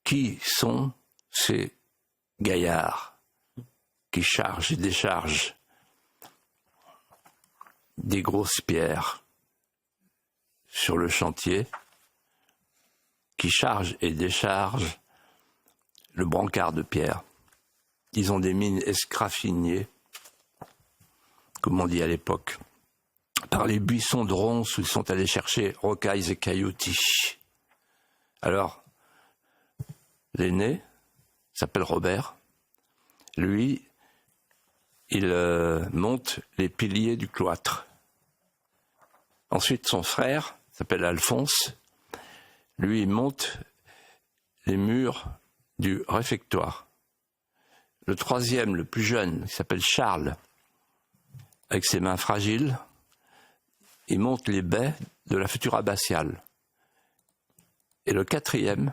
qui sont ces gaillards qui chargent et déchargent des grosses pierres sur le chantier, qui chargent et déchargent le brancard de pierre. Ils ont des mines escraffiniées, comme on dit à l'époque, par les buissons de ronces où ils sont allés chercher rocailles et cailloutis. Alors, l'aîné s'appelle Robert. Lui, il monte les piliers du cloître. Ensuite, son frère s'appelle Alphonse. Lui, il monte les murs du réfectoire. Le troisième, le plus jeune, il s'appelle Charles, avec ses mains fragiles, il monte les baies de la future abbatiale. Et le quatrième,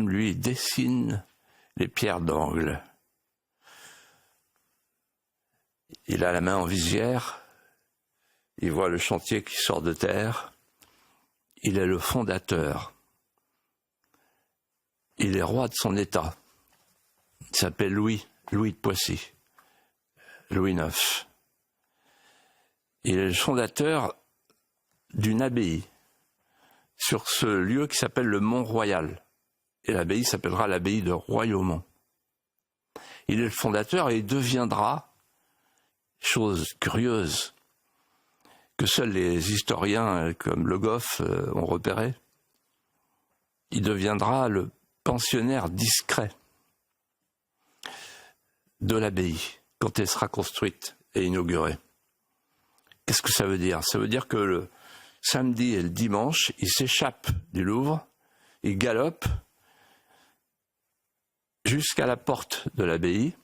lui, dessine les pierres d'angle. Il a la main en visière, il voit le chantier qui sort de terre, il est le fondateur. Il est roi de son état. Il s'appelle Louis de Poissy, Louis IX. Il est le fondateur d'une abbaye sur ce lieu qui s'appelle le Mont-Royal. Et l'abbaye s'appellera l'abbaye de Royaumont. Il est le fondateur et il deviendra, chose curieuse, que seuls les historiens comme Le Goff ont repéré, il deviendra le pensionnaire discret de l'abbaye quand elle sera construite et inaugurée. Qu'est-ce que ça veut dire? Ça veut dire que le samedi et le dimanche, il s'échappe du Louvre, il galope jusqu'à la porte de l'abbaye,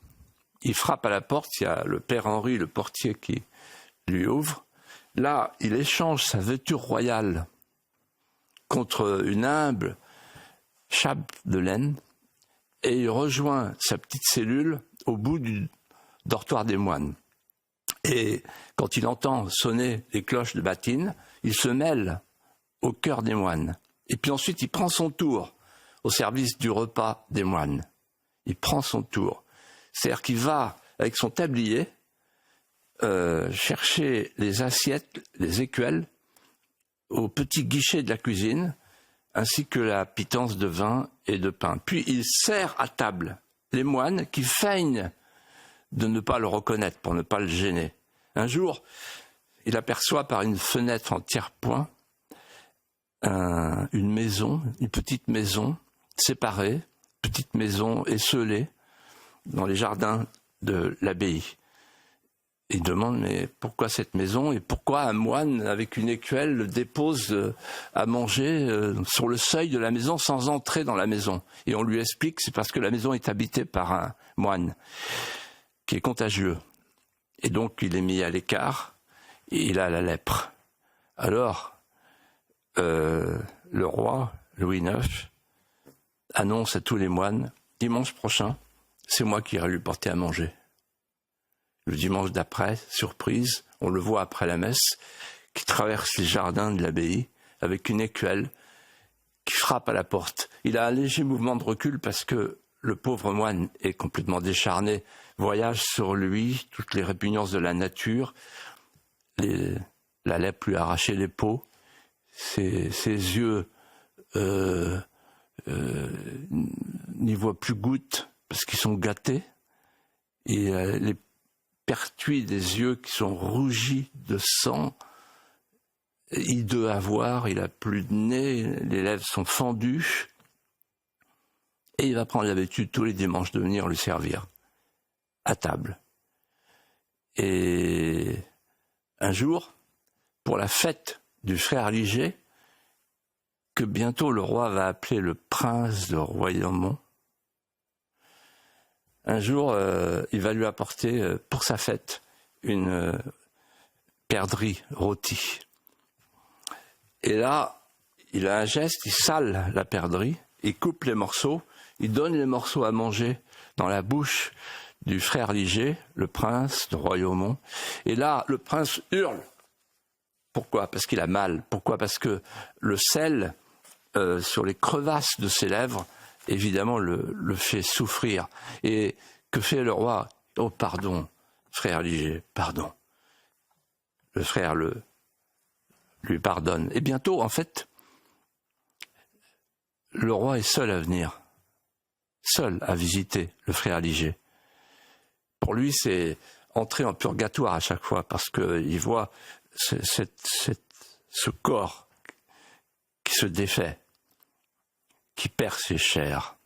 il frappe à la porte, il y a le père Henri, le portier, qui lui ouvre. Là, il échange sa vêture royale contre une humble chape de laine et il rejoint sa petite cellule au bout du dortoir des moines. Et quand il entend sonner les cloches de Batine, il se mêle au cœur des moines. Et puis ensuite, il prend son tour au service du repas des moines. Il prend son tour. C'est-à-dire qu'il va, avec son tablier, chercher les assiettes, les écuelles, au petit guichet de la cuisine, ainsi que la pitance de vin et de pain. Puis il sert à table les moines qui feignent de ne pas le reconnaître, pour ne pas le gêner. Un jour, il aperçoit par une fenêtre en tiers-point une maison, une petite maison séparée, petite maison esselée dans les jardins de l'abbaye. Il demande, mais pourquoi cette maison et pourquoi un moine avec une écuelle le dépose à manger sur le seuil de la maison sans entrer dans la maison? Et on lui explique, c'est parce que la maison est habitée par un moine qui est contagieux. Et donc il est mis à l'écart et il a la lèpre. Alors, le roi, Louis IX, annonce à tous les moines, dimanche prochain, c'est moi qui irai lui porter à manger. Le dimanche d'après, surprise, on le voit après la messe, qui traverse les jardins de l'abbaye avec une écuelle qui frappe à la porte. Il a un léger mouvement de recul parce que le pauvre moine est complètement décharné, voyage sur lui toutes les répugnances de la nature, la lèpre lui a arraché les peaux, ses yeux n'y voient plus goutte parce qu'ils sont gâtés, et les pertuis des yeux qui sont rougis de sang, hideux à voir, il a plus de nez, les lèvres sont fendues, et il va prendre l'habitude tous les dimanches de venir lui servir à table. Et un jour, pour la fête du frère Liger, que bientôt le roi va appeler le prince de Royaumont, un jour, il va lui apporter pour sa fête une perdrix rôtie. Et là, il a un geste, il sale la perdrix, il coupe les morceaux, il donne les morceaux à manger dans la bouche du frère Liger, le prince de Royaumont. Et là, le prince hurle. Pourquoi? Parce qu'il a mal. Pourquoi? Parce que le sel sur les crevasses de ses lèvres, évidemment le fait souffrir. Et que fait le roi? Oh, pardon, frère Liger, pardon. Le frère lui pardonne. Et bientôt, en fait, le roi est seul à venir, seul à visiter le frère Liger. Pour lui, c'est entrer en purgatoire à chaque fois, parce qu'il voit ce corps qui se défait, qui perd ses chairs.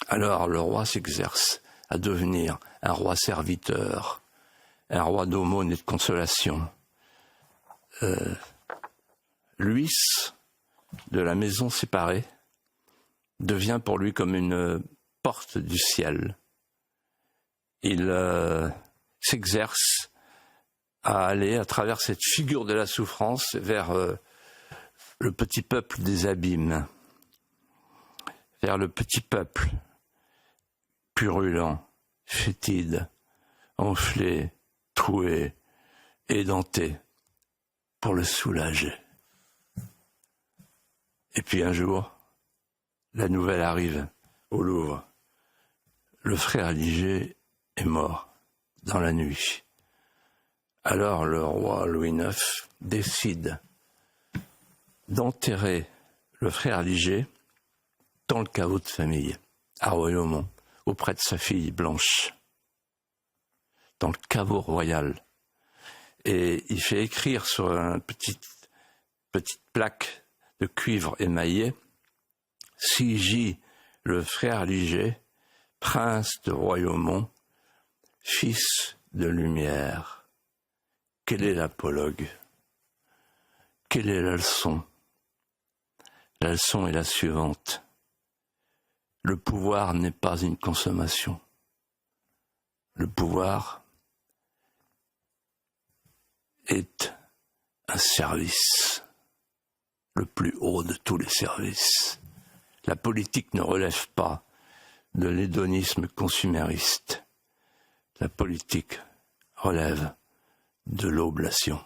Alors le roi s'exerce à devenir un roi serviteur, un roi d'aumône et de consolation. Luis, de la maison séparée, devient pour lui comme une porte du ciel. Il s'exerce à aller à travers cette figure de la souffrance vers le petit peuple des abîmes, vers le petit peuple purulent, fétide, enflé, troué, édenté, pour le soulager. Et puis un jour, la nouvelle arrive au Louvre. Le frère Liger est mort dans la nuit. Alors le roi Louis IX décide d'enterrer le frère Liger dans le caveau de famille, à Royaumont, auprès de sa fille Blanche, dans le caveau royal. Et il fait écrire sur une petite plaque de cuivre émaillé: Si J, le frère Liger, prince de Royaumont, fils de lumière. Quelle est l'apologue? Quelle est la leçon? La leçon est la suivante. Le pouvoir n'est pas une consommation. Le pouvoir est un service, le plus haut de tous les services. La politique ne relève pas de l'hédonisme consumériste. La politique relève de l'oblation.